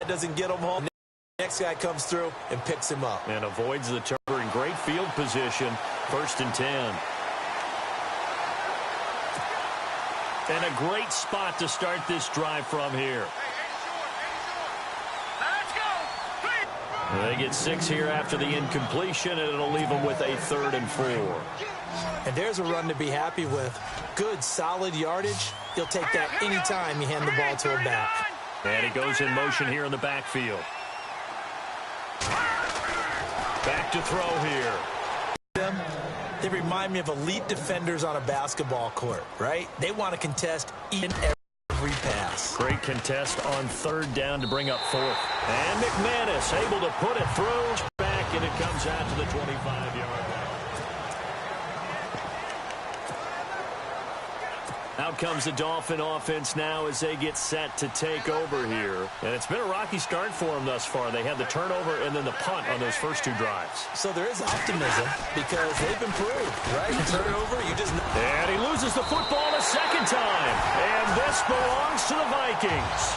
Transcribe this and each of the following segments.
doesn't get him home. Next guy comes through and picks him up. And avoids the turnover in great field position. 1st and 10. And a great spot to start this drive from here. They get 6 here after the incompletion, and it'll leave them with a 3rd and 4. And there's a run to be happy with. Good, solid yardage. He'll take that anytime you hand the ball to a back. And he goes in motion here in the backfield. Back to throw here. They remind me of elite defenders on a basketball court, right? They want to contest each and every pass. Great contest on 3rd down to bring up 4th. And McManus able to put it through. Back, and it comes out to the 25-yard line. Out comes the Dolphin offense now as they get set to take over here. And it's been a rocky start for them thus far. They had the turnover and then the punt on those first 2 drives. So there is optimism because they've improved, right? Turnover, you just... And he loses the football a 2nd time. And this belongs to the Vikings.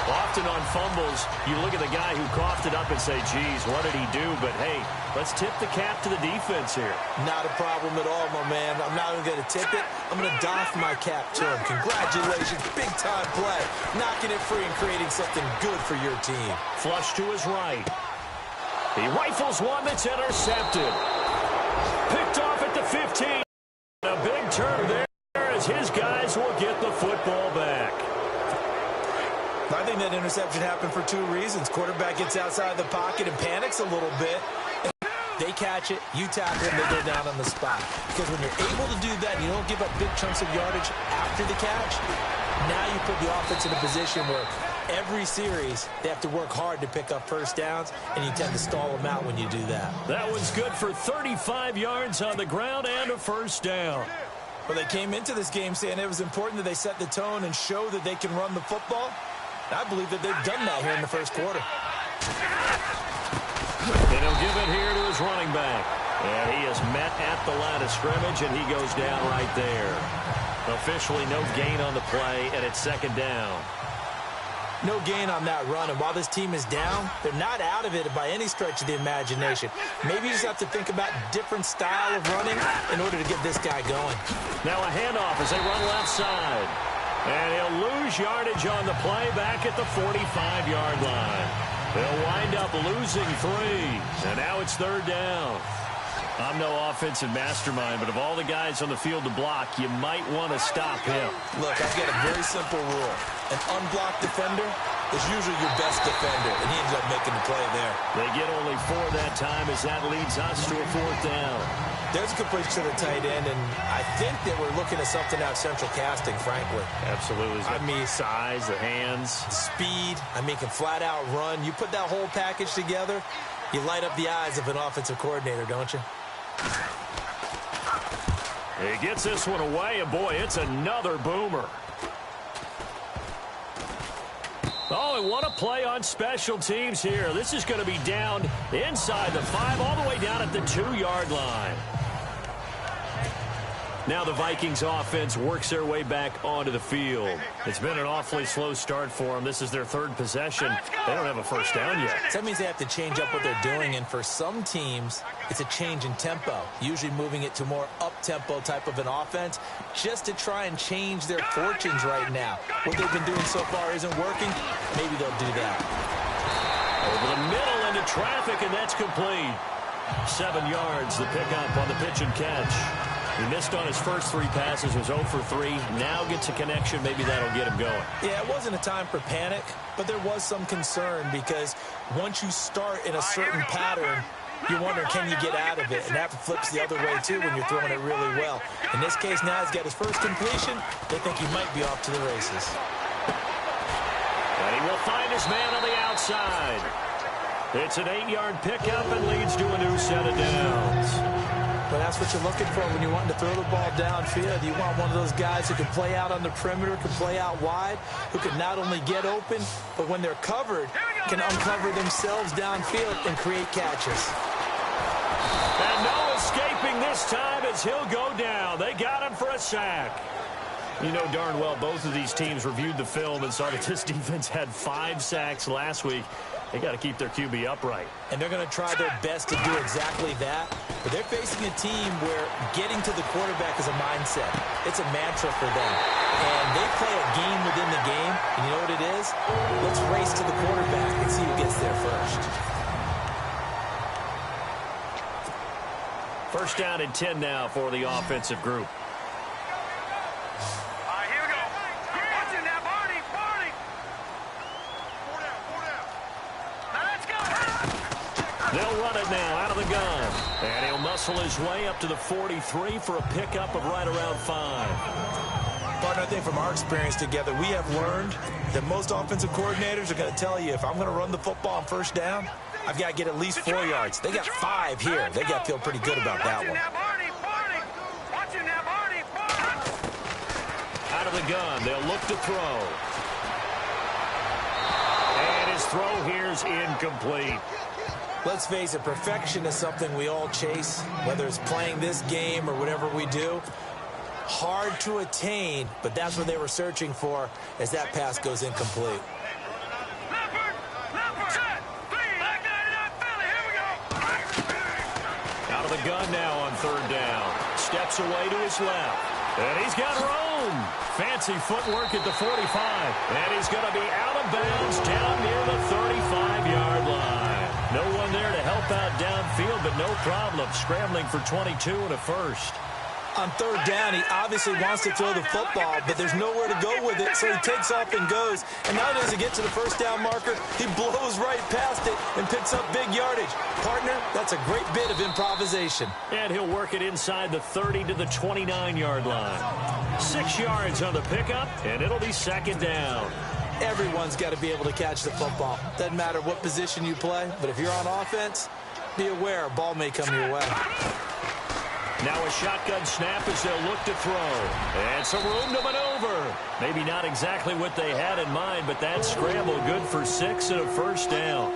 Often on fumbles, you look at the guy who coughed it up and say, geez, what did he do? But, hey, let's tip the cap to the defense here. Not a problem at all, my man. I'm not even going to tip it. I'm going to doff my cap to him. Congratulations. Big-time play. Knocking it free and creating something good for your team. Flush to his right. He rifles one that's intercepted. Picked off at the 15. A big turn there as his guys will get the football back. I think that interception happened for 2 reasons. Quarterback gets outside the pocket and panics a little bit. They catch it, you tackle them, they go down on the spot. Because when you're able to do that and you don't give up big chunks of yardage after the catch, now you put the offense in a position where every series they have to work hard to pick up 1st downs, and you tend to stall them out when you do that. That was good for 35 yards on the ground and a 1st down. Well, they came into this game saying it was important that they set the tone and show that they can run the football. I believe that they've done that here in the 1st quarter. And he'll give it here to his running back. And he is met at the line of scrimmage, and he goes down right there. Officially no gain on the play, and it's 2nd down. No gain on that run, and while this team is down, they're not out of it by any stretch of the imagination. Maybe you just have to think about different style of running in order to get this guy going. Now a handoff as they run left side. And he'll lose yardage on the play back at the 45-yard line. They'll wind up losing 3. And now it's 3rd down. I'm no offensive mastermind, but of all the guys on the field to block, you might want to stop him. Look, I've got a very simple rule. An unblocked defender is usually your best defender, and he ends up making the play there. They get only 4 that time as that leads us to a 4th down. There's a completion to the tight end, and I think that we're looking at something out Central Casting, frankly. Absolutely. I mean, size, the hands. Speed. I mean, can flat out run. You put that whole package together, you light up the eyes of an offensive coordinator, don't you? He gets this one away, and boy, it's another boomer. Oh, and what a play on special teams here. This is going to be down inside the 5, all the way down at the 2-yard line. Now the Vikings offense works their way back onto the field. It's been an awfully slow start for them. This is their 3rd possession. They don't have a 1st down yet. That means they have to change up what they're doing, and for some teams, it's a change in tempo, usually moving it to more up-tempo type of an offense, just to try and change their fortunes right now. What they've been doing so far isn't working. Maybe they'll do that. Over the middle into traffic, and that's complete. 7 yards, the pickup on the pitch and catch. He missed on his first 3 passes, was 0 for 3. Now gets a connection. Maybe that'll get him going. Yeah, it wasn't a time for panic, but there was some concern because once you start in a certain pattern, you wonder, can you get out of it? And that flips the other way, too, when you're throwing it really well. In this case, now he's got his first completion. They think he might be off to the races. And he will find his man on the outside. It's an 8-yard pickup and leads to a new set of downs. But that's what you're looking for when you want to throw the ball downfield. You want one of those guys who can play out on the perimeter, can play out wide, who can not only get open, but when they're covered, can uncover themselves downfield and create catches. And no escaping this time as he'll go down. They got him for a sack. You know darn well both of these teams reviewed the film and saw that this defense had 5 sacks last week. They got to keep their QB upright. And they're going to try their best to do exactly that. But they're facing a team where getting to the quarterback is a mindset. It's a mantra for them. And they play a game within the game. And you know what it is? Let's race to the quarterback and see who gets there first. First down and 10 now for the offensive group. They'll run it now out of the gun. And he'll muscle his way up to the 43 for a pickup of right around 5. Partner, I think from our experience together, we have learned that most offensive coordinators are going to tell you, if I'm going to run the football on first down, I've got to get at least 4 yards. They got 5 here. They got to feel pretty good about that one. Out of the gun, they'll look to throw. And his throw here's incomplete. Let's face it, perfection is something we all chase, whether it's playing this game or whatever we do. Hard to attain, but that's what they were searching for as that pass goes incomplete. Out of the gun now on third down. Steps away to his left. And he's got room. Fancy footwork at the 45. And he's going to be out of bounds down near the 35-yard line. No one there to help out downfield, but no problem. Scrambling for 22 and a first. On third down, he obviously wants to throw the football, but there's nowhere to go with it, so he takes off and goes. And now does he get to the first down marker? He blows right past it and picks up big yardage. Partner, that's a great bit of improvisation. And he'll work it inside the 30 to the 29-yard line. 6 yards on the pickup, and it'll be second down. Everyone's got to be able to catch the football. Doesn't matter what position you play, but if you're on offense, be aware a ball may come your way. Now a shotgun snap as they'll look to throw. And some room to maneuver. Maybe not exactly what they had in mind, but that scramble good for 6 and a first down.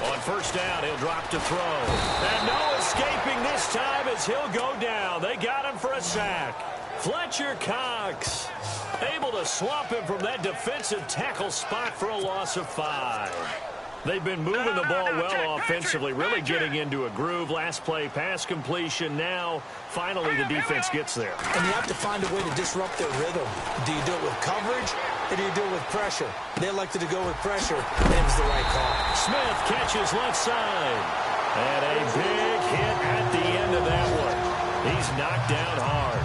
On first down, he'll drop to throw. And no escaping this time as he'll go down. They got him for a sack. Fletcher Cox able to swamp him from that defensive tackle spot for a loss of 5. They've been moving the ball well offensively, really getting into a groove. Last play, pass completion. Now, finally, the defense gets there. And you have to find a way to disrupt their rhythm. Do you do it with coverage, or do you do it with pressure? They elected to go with pressure, and it was the right call. Smith catches left side. And a big hit at the end of that one. He's knocked down hard.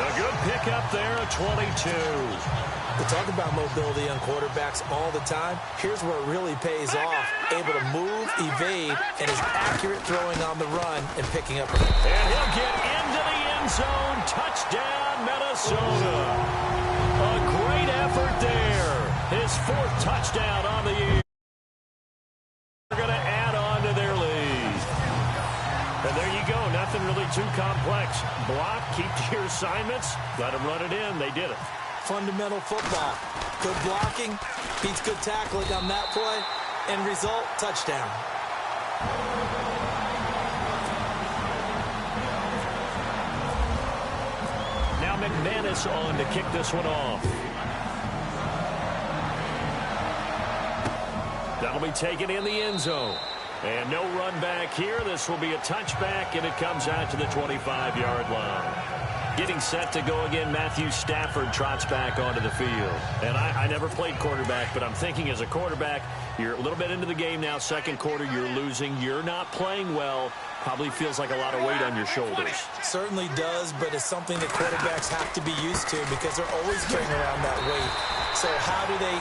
A good pickup there at 22. We talk about mobility on quarterbacks all the time. Here's where it really pays off. Able to move, evade, and is accurate throwing on the run and picking up. And he'll get into the end zone. Touchdown, Minnesota. A great effort there. His 4th touchdown on the year. They're going to add on to their lead. And there you go. Nothing really too complex. Block, keep to your assignments, let them run it in. They did it. Fundamental football. Good blocking, beats good tackling on that play, and result, touchdown. Now McManus on to kick this one off. That'll be taken in the end zone. And no run back here. This will be a touchback, and it comes out to the 25-yard line. Getting set to go again, Matthew Stafford trots back onto the field. And I never played quarterback, but I'm thinking as a quarterback, you're a little bit into the game now. Second quarter, you're losing. You're not playing well. Probably feels like a lot of weight on your shoulders. Certainly does, but it's something that quarterbacks have to be used to because they're always carrying around that weight. So how do they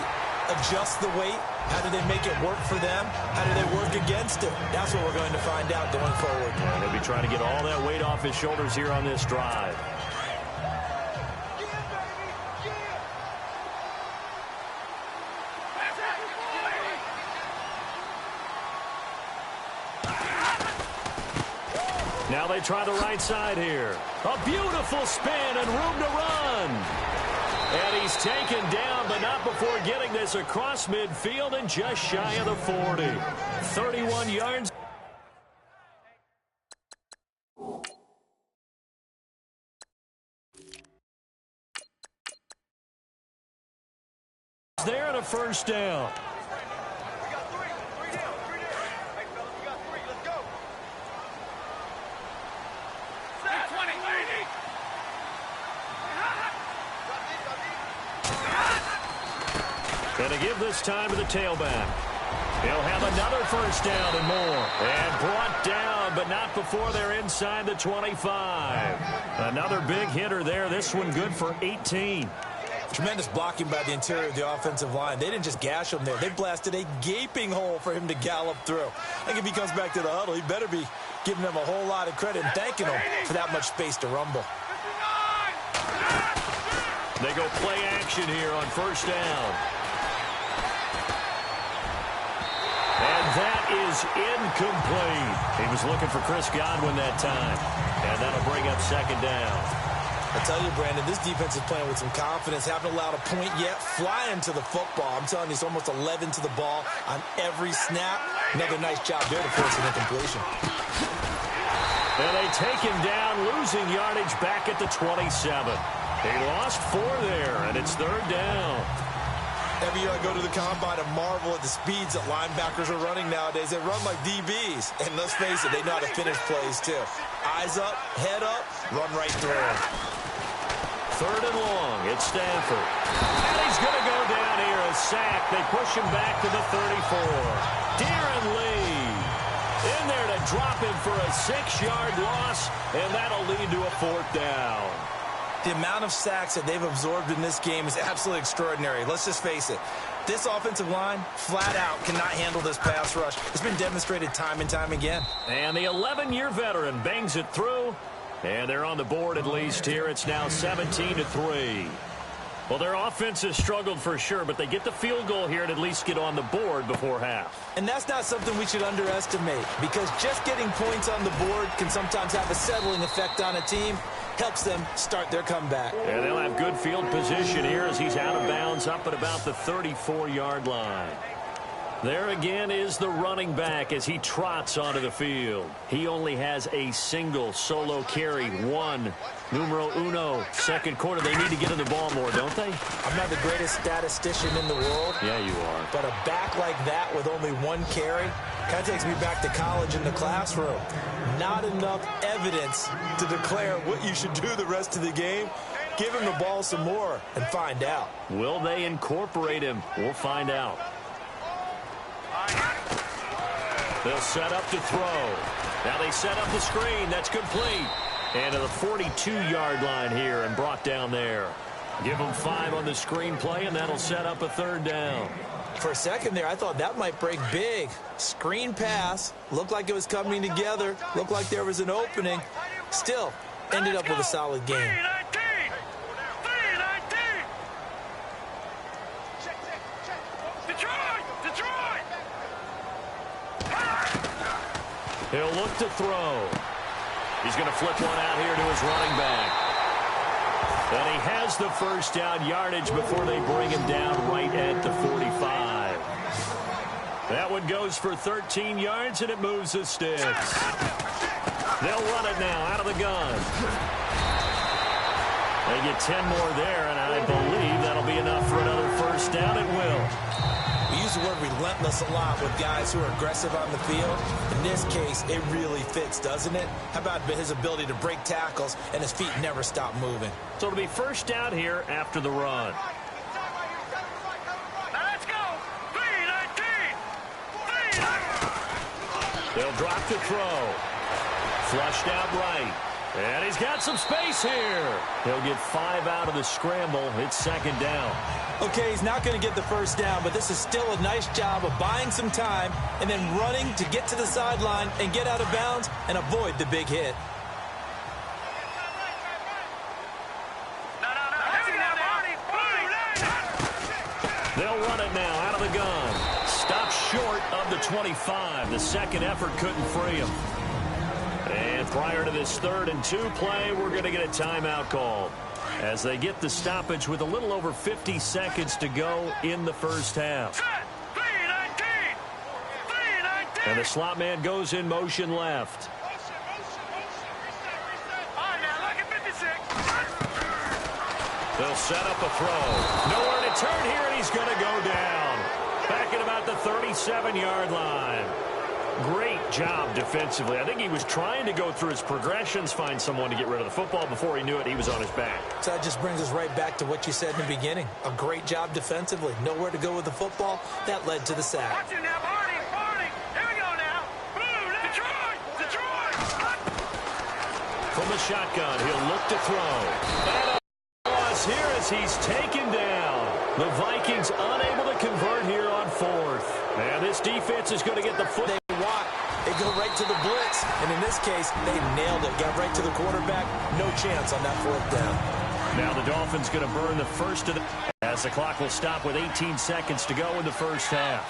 adjust the weight? How do they make it work for them? How do they work against it? That's what we're going to find out going forward. Yeah, they'll be trying to get all that weight off his shoulders here on this drive. Now they try the right side here. A beautiful spin and room to run. And he's taken down, but not before getting this across midfield and just shy of the 40. 31 yards. there and a first down. Going to give this time to the tailback. He'll have another first down and more. And brought down, but not before they're inside the 25. Another big hitter there. This one good for 18. Tremendous blocking by the interior of the offensive line. They didn't just gash him there. They blasted a gaping hole for him to gallop through. I think if he comes back to the huddle, he better be giving them a whole lot of credit and thanking them for that much space to rumble. They go play action here on first down. And that is incomplete. He was looking for Chris Godwin that time. And that'll bring up second down. I tell you, Brandon, this defense is playing with some confidence. Haven't allowed a point yet. Flying to the football. I'm telling you, it's almost 11 to the ball on every snap. Another nice job there to force an incompletion. And they take him down, losing yardage back at the 27. He lost 4 there, and it's third down. Every year I go to the combine and marvel at the speeds that linebackers are running nowadays. They run like DBs. And let's face it, they know how to finish plays too. Eyes up, head up, run right through them. Third and long, it's Stanford. And he's going to go down here, a sack. They push him back to the 34. Darren Lee in there to drop him for a 6-yard loss, and that'll lead to a fourth down. The amount of sacks that they've absorbed in this game is absolutely extraordinary. Let's just face it. This offensive line, flat out, cannot handle this pass rush. It's been demonstrated time and time again. And the 11-year veteran bangs it through. And they're on the board at least here. It's now 17-3. Well, their offense has struggled for sure, but they get the field goal here and at least get on the board before half. And that's not something we should underestimate, because just getting points on the board can sometimes have a settling effect on a team. Helps them start their comeback. And they'll have good field position here as he's out of bounds up at about the 34-yard line. There again is the running back as he trots onto the field. He only has a single solo carry, one. Numero uno, second quarter. They need to get in the ball more, don't they? I'm not the greatest statistician in the world. Yeah, you are. But a back like that with only one carry kind of takes me back to college in the classroom. Not enough evidence to declare what you should do the rest of the game. Give him the ball some more and find out. Will they incorporate him? We'll find out. They'll set up to throw. Now they set up the screen. That's complete. And to the 42-yard line here and brought down there. Give them 5 on the screen play, and that'll set up a third down. For a second there, I thought that might break big. Screen pass. Looked like it was coming together. Looked like there was an opening. Still, ended up with a solid game. He'll look to throw. He's going to flip one out here to his running back. And he has the first down yardage before they bring him down right at the 45. That one goes for 13 yards, and it moves the sticks. They'll run it now out of the gun. They get 10 more there, and I believe that'll be enough for another first down. It will. We use the word relentless a lot with guys who are aggressive on the field. In this case, it really fits, doesn't it? How about his ability to break tackles and his feet never stop moving? So it'll be first down here after the run. Let's go. 3-19. They'll drop to throw. Flushed out right. And he's got some space here. He'll get 5 out of the scramble. It's second down. Okay, he's not going to get the first down, but this is still a nice job of buying some time and then running to get to the sideline and get out of bounds and avoid the big hit. They'll run it now out of the gun. Stops short of the 25. The second effort couldn't free him. And prior to this 3rd and 2 play, we're going to get a timeout called as they get the stoppage with a little over 50 seconds to go in the first half. And the slot man goes in motion left. They'll set up a throw. Nowhere to return here, and he's going to go down. Back at about the 37-yard line. Great job defensively. I think he was trying to go through his progressions, find someone to get rid of the football. Before he knew it, he was on his back. So that just brings us right back to what you said in the beginning. A great job defensively. Nowhere to go with the football. That led to the sack. Watch it now, Barney, Barney. Here we go now. Blue, Detroit, Detroit. From the shotgun, he'll look to throw. And a loss here as he's taken down. The Vikings unable to convert here on fourth. And this defense is going to get the foot. They go right to the blitz, and in this case, they nailed it. Got right to the quarterback. No chance on that fourth down. Now the Dolphins going to burn the first of the... As the clock will stop with 18 seconds to go in the first half.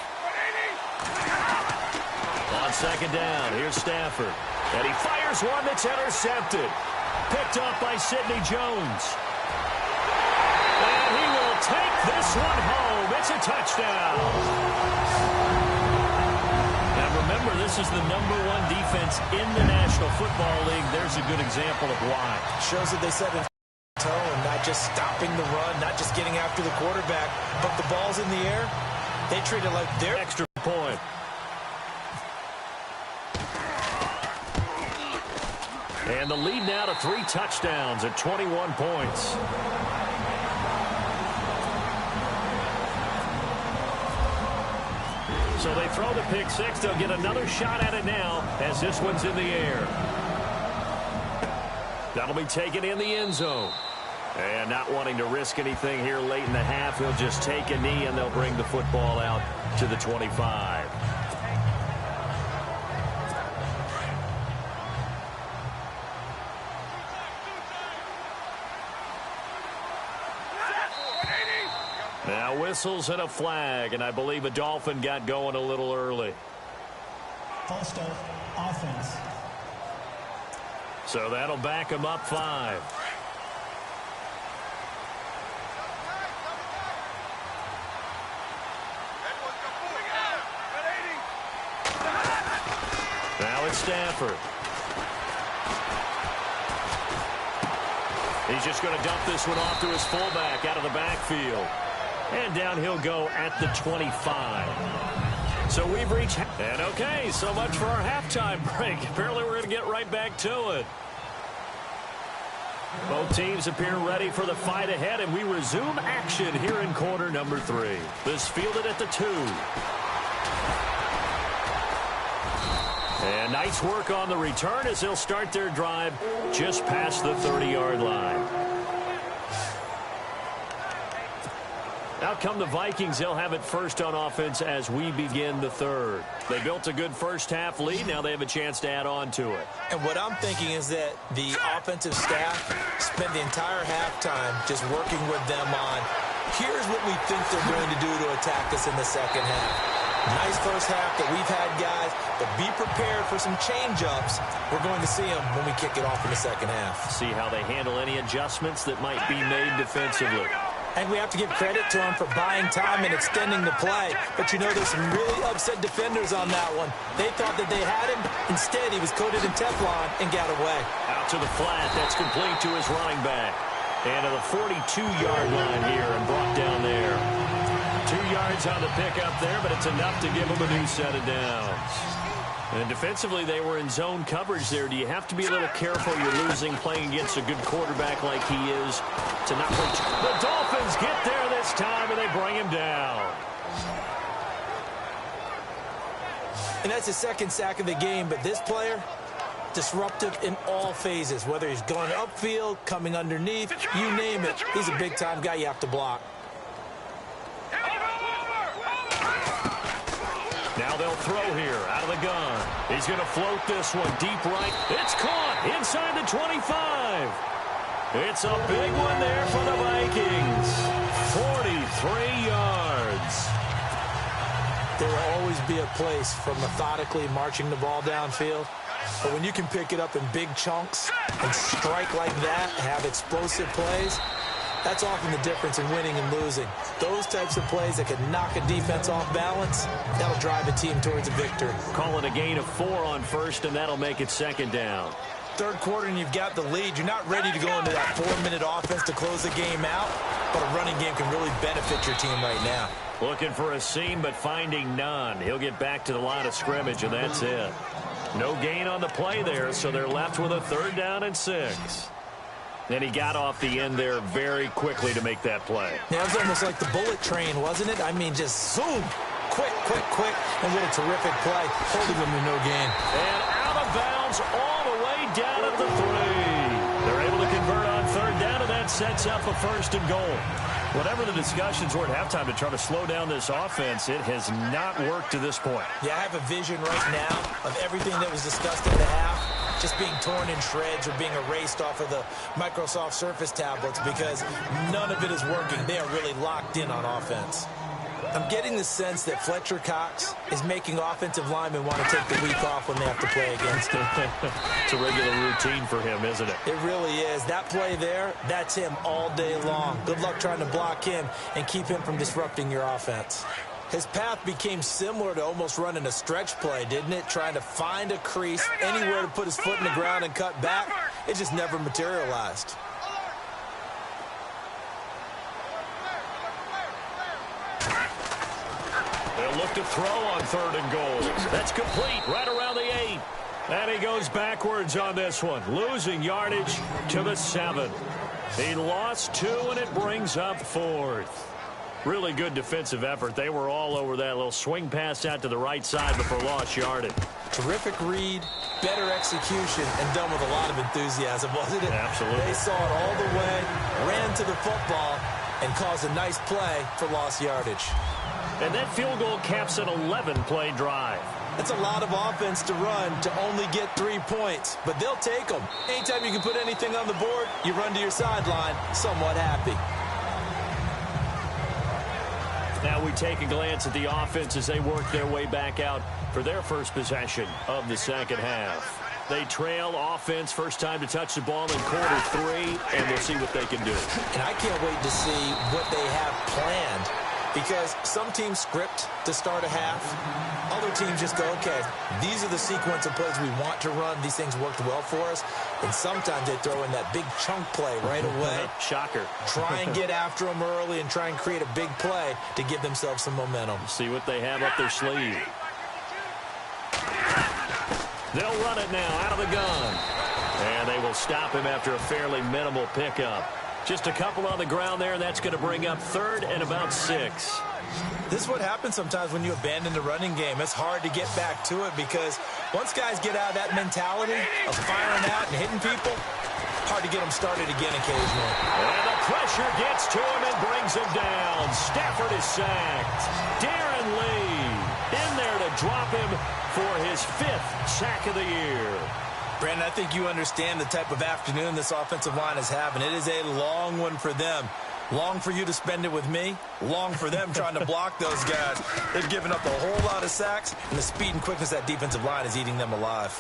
On second down, here's Stafford. And he fires one that's intercepted. Picked off by Sidney Jones. And he will take this one home. It's a touchdown. Remember, this is the #1 defense in the National Football League. There's a good example of why. Shows that they set a tone, not just stopping the run, not just getting after the quarterback, but the ball's in the air. They treat it like their extra point. And the lead now to 3 touchdowns at 21 points. So they throw the pick six. They'll get another shot at it now as this one's in the air. That'll be taken in the end zone. And not wanting to risk anything here late in the half, he'll just take a knee and they'll bring the football out to the 25. Now whistles and a flag, and I believe a Dolphin got going a little early. False start, offense. So that'll back him up 5. Now it's Stafford. He's just going to dump this one off to his fullback out of the backfield. And down he'll go at the 25. So we've reached... And okay, so much for our halftime break. Apparently we're going to get right back to it. Both teams appear ready for the fight ahead, and we resume action here in quarter number 3. This fielded at the 2. And nice work on the return as they'll start their drive just past the 30-yard line. Out come the Vikings. They'll have it first on offense as we begin the third. They built a good first-half lead. Now they have a chance to add on to it. And what I'm thinking is that the offensive staff spent the entire halftime just working with them on, here's what we think they're going to do to attack us in the second half. Nice first half that we've had, guys, but be prepared for some change-ups. We're going to see them when we kick it off in the second half. See how they handle any adjustments that might be made defensively. And we have to give credit to him for buying time and extending the play. But you know, there's some really upset defenders on that one. They thought that they had him. Instead, he was coated in Teflon and got away. Out to the flat. That's complete to his running back. And to the 42-yard line here and brought down there. 2 yards on the pickup there, but it's enough to give him a new set of downs. And defensively, they were in zone coverage there. Do you have to be a little careful? You're losing playing against a good quarterback like he is to not play. The Dolphins get there this time, and they bring him down. And that's his second sack of the game, but this player, disruptive in all phases, whether he's going upfield, coming underneath, you name it. He's a big-time guy you have to block. Now they'll throw here out of the gun. He's going to float this one deep right. It's caught inside the 25. It's a big one there for the Vikings. 43 yards. There will always be a place for methodically marching the ball downfield. But when you can pick it up in big chunks and strike like that, have explosive plays, that's often the difference in winning and losing. Those types of plays that can knock a defense off balance, that'll drive a team towards a victory. Call it a gain of 4 on first, and that'll make it second down. Third quarter and you've got the lead. You're not ready to go into that 4-minute offense to close the game out, but a running game can really benefit your team right now. Looking for a seam, but finding none. He'll get back to the line of scrimmage, and that's it. No gain on the play there, so they're left with a 3rd down and 6. And he got off the end there very quickly to make that play. Yeah, it was almost like the bullet train, wasn't it? I mean, just zoom. Quick, quick, quick. And what a terrific play, holding them to no gain. And out of bounds all the way down at the 3. They're able to convert on 3rd down, and that sets up a 1st and goal. Whatever the discussions were at halftime to try to slow down this offense, it has not worked to this point. Yeah, I have a vision right now of everything that was discussed in the half just being torn in shreds or being erased off of the Microsoft Surface tablets because none of it is working. They are really locked in on offense. I'm getting the sense that Fletcher Cox is making offensive linemen want to take the week off when they have to play against him. It's a regular routine for him, isn't it? It really is. That play there, that's him all day long. Good luck trying to block him and keep him from disrupting your offense. His path became similar to almost running a stretch play, didn't it? Trying to find a crease, anywhere to put his foot in the ground and cut back. It just never materialized. They'll look to throw on 3rd and goal. That's complete right around the 8. And he goes backwards on this one, losing yardage to the 7. He lost 2, and it brings up 4th. Really good defensive effort. They were all over that little swing pass out to the right side before lost yardage. Terrific read, better execution, and done with a lot of enthusiasm, wasn't it? Absolutely. They saw it all the way, ran to the football, and caused a nice play for lost yardage. And that field goal caps an 11-play drive. That's a lot of offense to run to only get 3 points, but they'll take them. Anytime you can put anything on the board, you run to your sideline somewhat happy. Now we take a glance at the offense as they work their way back out for their first possession of the second half. They trail offense, first time to touch the ball in quarter 3, and we'll see what they can do. And I can't wait to see what they have planned, because some teams script to start a half. Other teams just go, okay, these are the sequence of plays we want to run. These things worked well for us. And sometimes they throw in that big chunk play right away. Shocker. Try and get after them early and try and create a big play to give themselves some momentum. See what they have up their sleeve. They'll run it now out of the gun. And they will stop him after a fairly minimal pickup. Just a couple on the ground there, and that's going to bring up 3rd and about 6. This is what happens sometimes when you abandon the running game. It's hard to get back to it because once guys get out of that mentality of firing out and hitting people, hard to get them started again occasionally. And the pressure gets to him and brings him down. Stafford is sacked. Darren Lee in there to drop him for his 5th sack of the year. Brandon, I think you understand the type of afternoon this offensive line is having. It is a long one for them. Long for you to spend it with me. Long for them trying to block those guys. They've given up a whole lot of sacks, and the speed and quickness of that defensive line is eating them alive.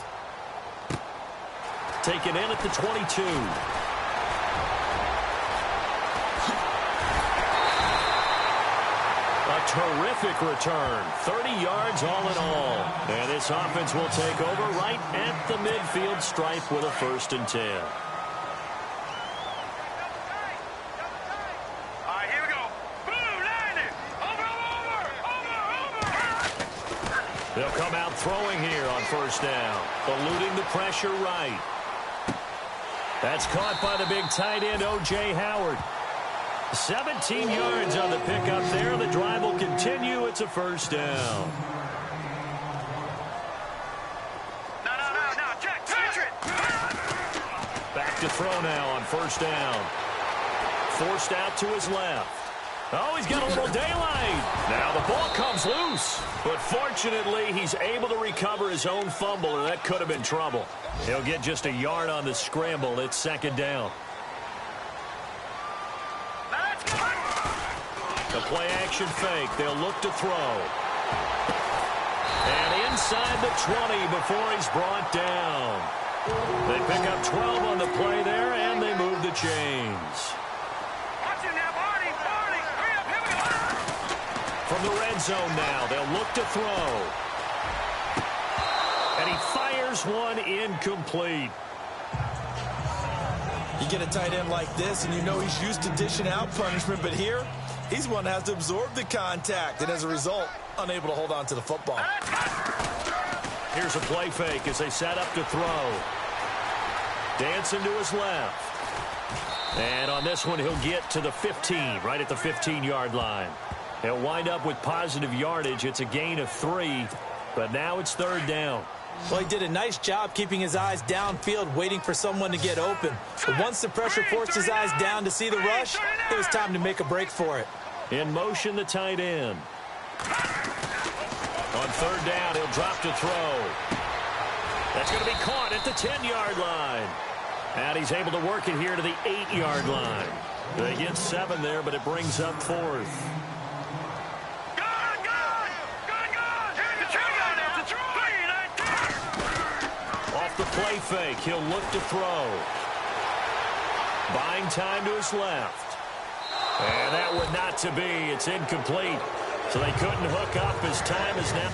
Taken in at the 22. A terrific return. 30 yards all in all. And this offense will take over right at the midfield stripe with a 1st and 10. They'll come out throwing here on 1st down. Eluding the pressure right. That's caught by the big tight end, O.J. Howard. 17 yards on the pickup there. The drive will continue. It's a 1st down. No, check it. Back to throw now on 1st down. Forced out to his left. Oh, he's got a little daylight. Now the ball comes loose. But fortunately, he's able to recover his own fumble, or that could have been trouble. He'll get just a yard on the scramble. It's 2nd down. The play action fake. They'll look to throw. And inside the 20 before he's brought down. They pick up 12 on the play there, and they move the chains. From the red zone now, they'll look to throw. And he fires one incomplete. You get a tight end like this, and you know he's used to dishing out punishment, but here, he's one that has to absorb the contact, and as a result, unable to hold on to the football. Here's a play fake as they set up to throw. Dancing to his left. And on this one, he'll get to the 15, right at the 15-yard line. He'll wind up with positive yardage. It's a gain of 3, but now it's third down. Well, he did a nice job keeping his eyes downfield, waiting for someone to get open. But once the pressure forced his eyes down to see the rush, it was time to make a break for it. In motion, the tight end. On third down, he'll drop to throw. That's going to be caught at the 10-yard line. And he's able to work it here to the 8-yard line. They get 7 there, but it brings up 4th. Off the play fake, he'll look to throw. Buying time to his left. And that would not to be. It's incomplete. So they couldn't hook up. His time is now.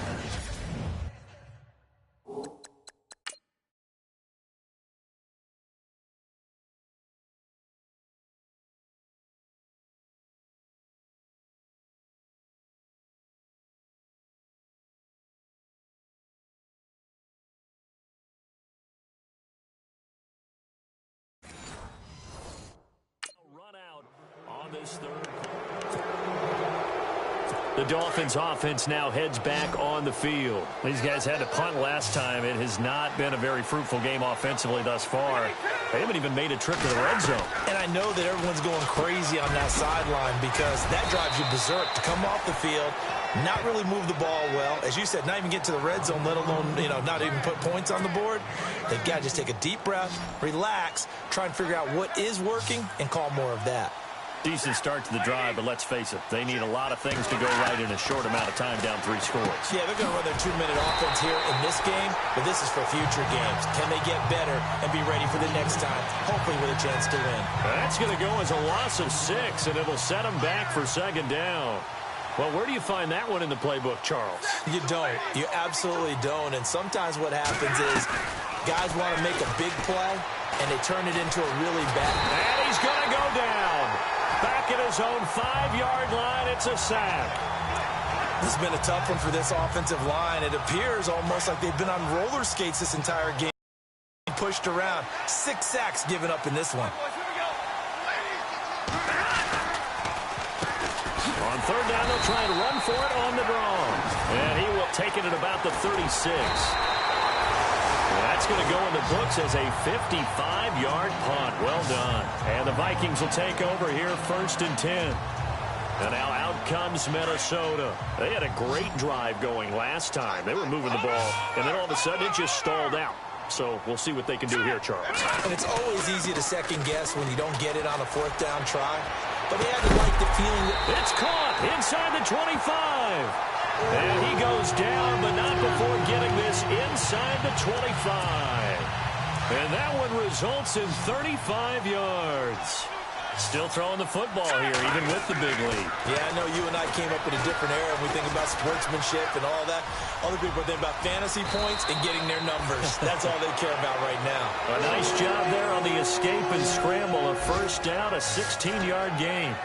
Run out on this third. The Dolphins offense now heads back on the field. These guys had to punt last time. It has not been a very fruitful game offensively thus far. They haven't even made a trip to the red zone. And I know that everyone's going crazy on that sideline because that drives you berserk to come off the field, not really move the ball well. As you said, not even get to the red zone, let alone, not even put points on the board. They've got to just take a deep breath, relax, try and figure out what is working, and call more of that. Decent start to the drive, but let's face it, they need a lot of things to go right in a short amount of time down 3 scores. Yeah, they're going to run their 2-minute offense here in this game, but this is for future games. Can they get better and be ready for the next time, hopefully with a chance to win? That's going to go as a loss of 6, and it'll set them back for second down. Well, where do you find that one in the playbook, Charles? You don't. You absolutely don't. And sometimes what happens is guys want to make a big play, and they turn it into a really bad. And he's going to go down. Back at his own 5-yard line, it's a sack. This has been a tough one for this offensive line. It appears almost like they've been on roller skates this entire game. Pushed around. 6 sacks given up in this one. On third down, they'll try and run for it on the draw. And he will take it at about the 36. That's going to go in the books as a 55-yard punt. Well done. And the Vikings will take over here, 1st and 10. And now out comes Minnesota. They had a great drive going last time. They were moving the ball, and then all of a sudden it just stalled out. So we'll see what they can do here, Charles. And it's always easy to second guess when you don't get it on a 4th down try. But they had to like the feeling that it's caught inside the 25. And he goes down, but not before getting this inside the 25. And that one results in 35 yards. Still throwing the football here, even with the big lead. Yeah, I know you and I came up in a different era, and we think about sportsmanship and all that. Other people think about fantasy points and getting their numbers. That's all they care about right now. A nice job there on the escape and scramble. A 1st down, a 16-yard gain.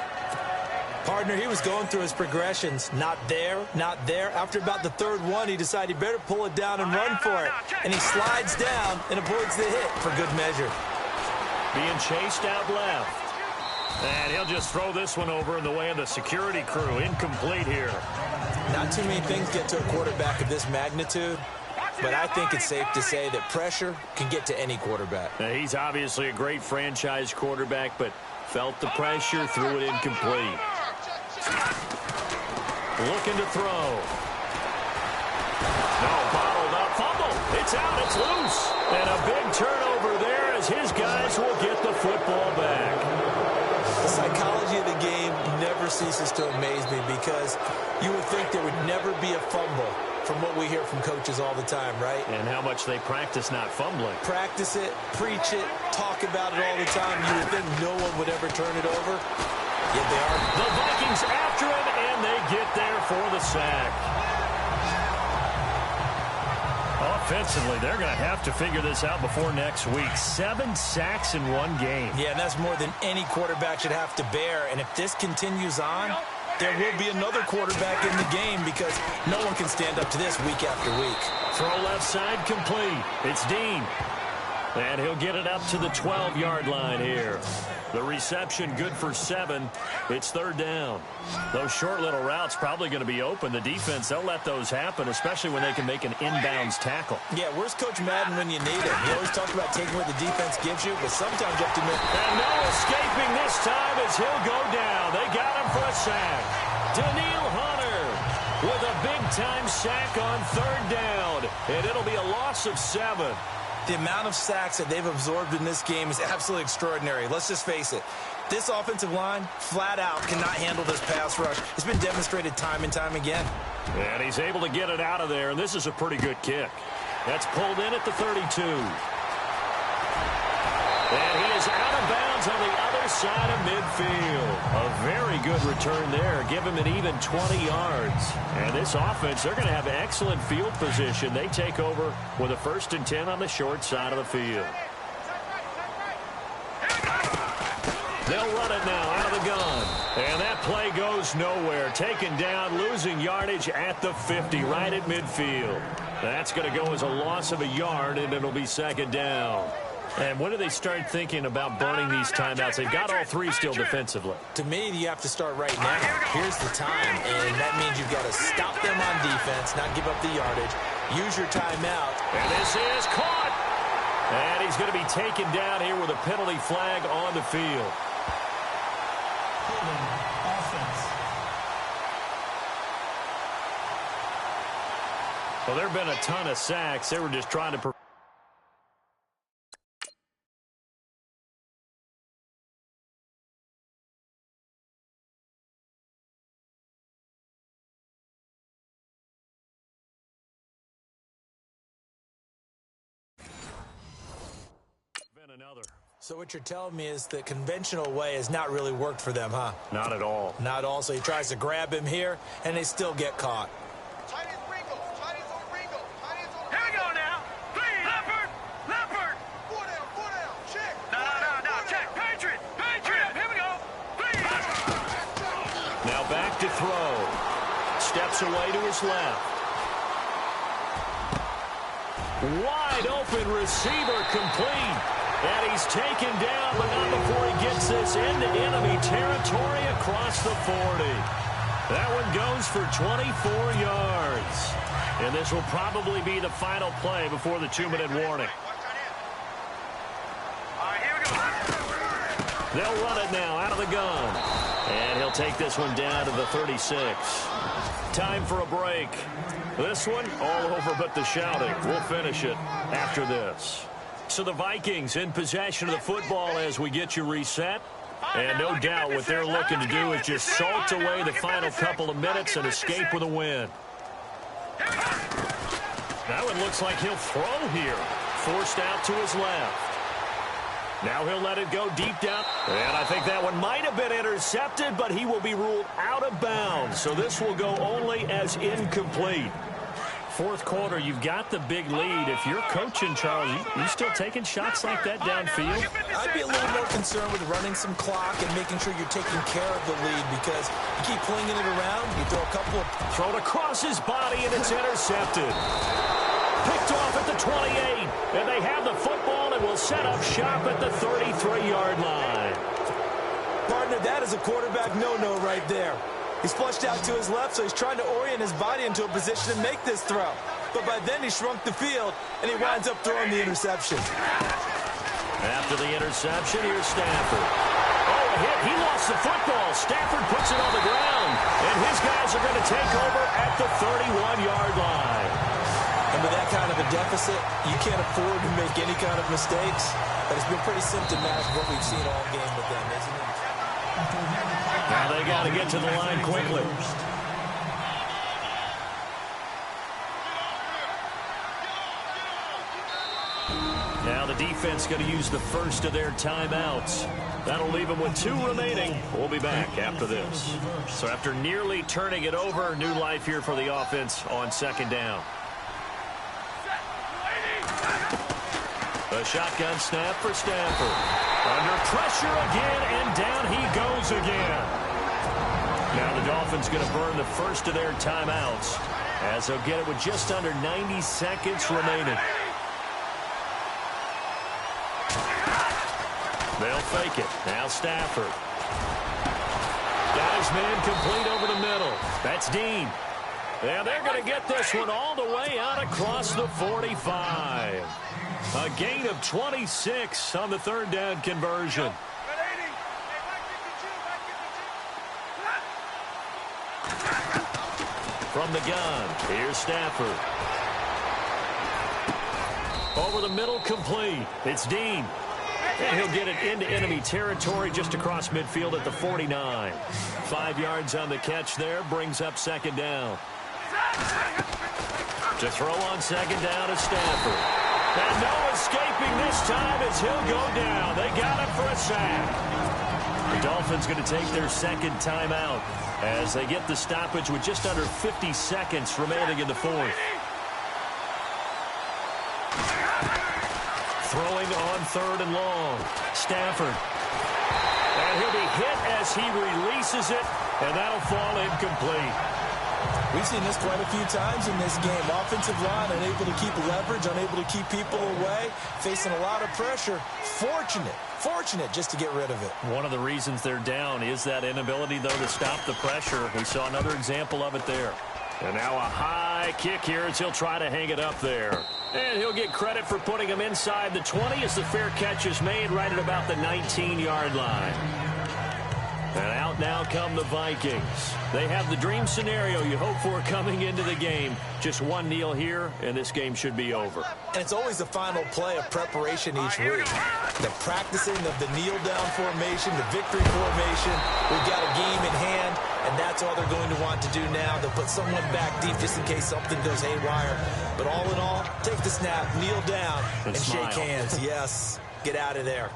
Partner, he was going through his progressions. Not there, not there. After about the 3rd one, he decided he better pull it down and run for it. And he slides down and avoids the hit for good measure. Being chased out left. And he'll just throw this one over in the way of the security crew. Incomplete here. Not too many things get to a quarterback of this magnitude, but I think it's safe to say that pressure can get to any quarterback. Now, he's obviously a great franchise quarterback, but felt the pressure, threw it incomplete. Looking to throw. No, bottled up. Fumble. It's out. It's loose. And a big turnover there as his guys will get the football back. The psychology of the game never ceases to amaze me because you would think there would never be a fumble from what we hear from coaches all the time, right? And how much they practice not fumbling. Practice it, preach it, talk about it all the time. You would think no one would ever turn it over. Yet they are. The Vikings after him, and they get there for the sack. Defensively, they're going to have to figure this out before next week. 7 sacks in one game. Yeah, and that's more than any quarterback should have to bear. And if this continues on, there will be another quarterback in the game because no one can stand up to this week after week. Throw left side complete. It's Dean. And he'll get it up to the 12-yard line here. The reception good for 7. It's third down. Those short little routes probably going to be open. The defense, they'll let those happen, especially when they can make an inbounds tackle. Yeah, where's Coach Madden when you need him? He always talks about taking what the defense gives you, but sometimes you have to admit. And no escaping this time as he'll go down. They got him for a sack. Daniil Hunter with a big-time sack on third down. And it'll be a loss of 7. The amount of sacks that they've absorbed in this game is absolutely extraordinary. Let's just face it. This offensive line, flat out, cannot handle this pass rush. It's been demonstrated time and time again. And he's able to get it out of there, and this is a pretty good kick. That's pulled in at the 32. And he is out of bounds on the other side of midfield. A very good return there. Give him an even 20 yards. And this offense, they're going to have excellent field position. They take over with a 1st and 10 on the short side of the field. They'll run it now out of the gun. And that play goes nowhere. Taken down, losing yardage at the 50, right at midfield. That's going to go as a loss of a yard, and it'll be second down. And when do they start thinking about burning these timeouts? They've got all 3 still defensively. To me, you have to start right now. Here's the time, and that means you've got to stop them on defense, not give up the yardage, use your timeout. And this is caught. And he's going to be taken down here with a penalty flag on the field. Holding offense. Well, there have been a ton of sacks. They were just trying to... Another. So what you're telling me is the conventional way has not really worked for them, huh? Not at all. Not all. So he tries to grab him here, and they still get caught. Here we go now. Please. Leopard. 4 down. Check. No. Check. Patriot. Here we go. Please. Now back to throw. Steps away to his left. Wide open receiver complete. And he's taken down, but not before he gets this into enemy territory across the 40. That one goes for 24 yards. And this will probably be the final play before the 2-minute warning. All right, here we go. They'll run it now out of the gun. And he'll take this one down to the 36. Time for a break. This one all over but the shouting. We'll finish it after this. So the Vikings in possession of the football as we get you reset. And no doubt what they're looking to do is just salt away the final couple of minutes and escape with a win. That one looks like he'll throw here. Forced out to his left. Now he'll let it go deep down. And I think that one might have been intercepted, but he will be ruled out of bounds. So this will go only as incomplete. Fourth quarter, you've got the big lead. If you're coaching, Charles, you still taking shots like that downfield? I'd be a little more concerned with running some clock and making sure you're taking care of the lead because you keep flinging it around, you throw a couple of... Thrown across his body, and it's intercepted. Picked off at the 28, and they have the football and will set up shop at the 33-yard line. Partner, that is a quarterback no-no right there. He's flushed out to his left, so he's trying to orient his body into a position to make this throw. But by then, he shrunk the field, and he winds up throwing the interception. After the interception, here's Stafford. Oh, a hit. He lost the football. Stafford puts it on the ground, and his guys are going to take over at the 31-yard line. And with that kind of a deficit, you can't afford to make any kind of mistakes. But it's been pretty symptomatic of what we've seen all game with them, isn't it? Now they got to get to the line quickly. Now the defense going to use the first of their timeouts. That'll leave them with 2 remaining. We'll be back after this. So after nearly turning it over, new life here for the offense on second down. A shotgun snap for Stafford. Under pressure again, and down he goes again. Now the Dolphins going to burn the first of their timeouts as they'll get it with just under 90 seconds remaining. They'll fake it. Now Stafford. Got his man complete over the middle. That's Dean. And they're going to get this one all the way out across the 45. A gain of 26 on the third down conversion. From the gun, here's Stafford. Over the middle, complete. It's Dean. And he'll get it into enemy territory just across midfield at the 49. 5 yards on the catch there, brings up second down. To throw on second down is Stafford. And no escaping this time as he'll go down. They got him for a sack. The Dolphins going to take their second timeout as they get the stoppage with just under 50 seconds remaining in the fourth. Throwing on third and long. Stafford. And he'll be hit as he releases it, and that'll fall incomplete. We've seen this quite a few times in this game. Offensive line unable to keep leverage, unable to keep people away, facing a lot of pressure. Fortunate just to get rid of it. One of the reasons they're down is that inability, though, to stop the pressure. We saw another example of it there. And now a high kick here as he'll try to hang it up there. And he'll get credit for putting him inside the 20 as the fair catch is made right at about the 19-yard line. And out now come the Vikings. They have the dream scenario you hope for coming into the game. Just one kneel here, and this game should be over. And it's always the final play of preparation each week. The practicing of the kneel-down formation, the victory formation. We've got a game in hand, and that's all they're going to want to do now. They'll put someone back deep just in case something goes haywire. But all in all, take the snap, kneel down, and shake hands. Yes, get out of there.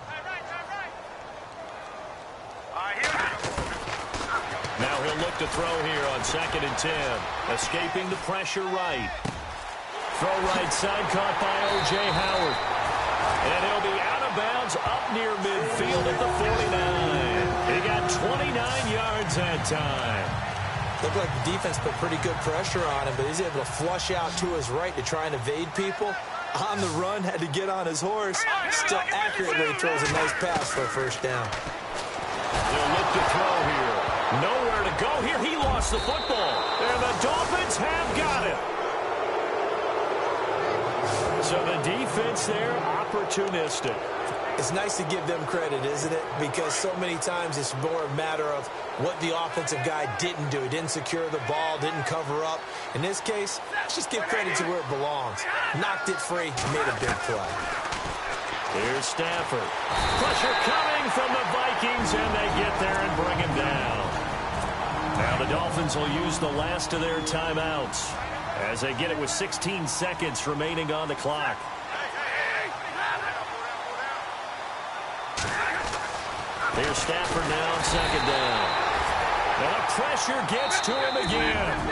Now he'll look to throw here on 2nd and 10. Escaping the pressure right. Throw right side caught by O.J. Howard. And he'll be out of bounds up near midfield at the 49. He got 29 yards that time. Looked like the defense put pretty good pressure on him, but he's able to flush out to his right to try and evade people. On the run, had to get on his horse. Still accurately throws a nice pass for a first down. They'll look to throw here. Nowhere to go here. He lost the football. And the Dolphins have got it. So the defense there, opportunistic. It's nice to give them credit, isn't it? Because so many times it's more a matter of what the offensive guy didn't do. He didn't secure the ball, didn't cover up. In this case, let's just give credit to where it belongs. Knocked it free, made a big play. Here's Stafford. Pressure coming from the Vikings, and they get there and bring him down. Now the Dolphins will use the last of their timeouts as they get it with 16 seconds remaining on the clock. Here's Stafford now on 2nd down. And the pressure gets to him again.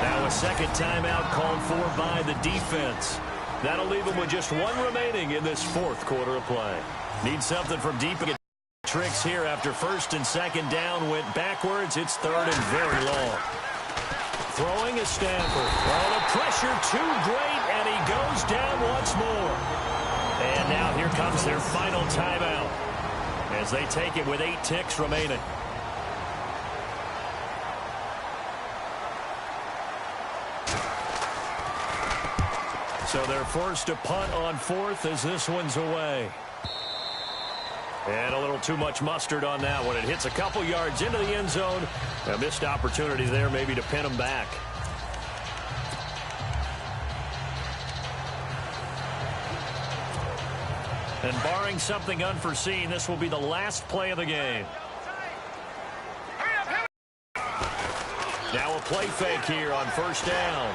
Now a second timeout called for by the defense. That'll leave him with just one remaining in this fourth quarter of play. Need something from deep. Tricks here after 1st and 2nd down went backwards. It's 3rd and very long. Throwing is Stafford. Oh, the pressure too great, and he goes down once more. And now here comes their final timeout as they take it with 8 ticks remaining. So they're forced to punt on 4th as this one's away. And a little too much mustard on that one. It hits a couple yards into the end zone. A missed opportunity there maybe to pin them back. And barring something unforeseen, this will be the last play of the game. Now a play fake here on 1st down.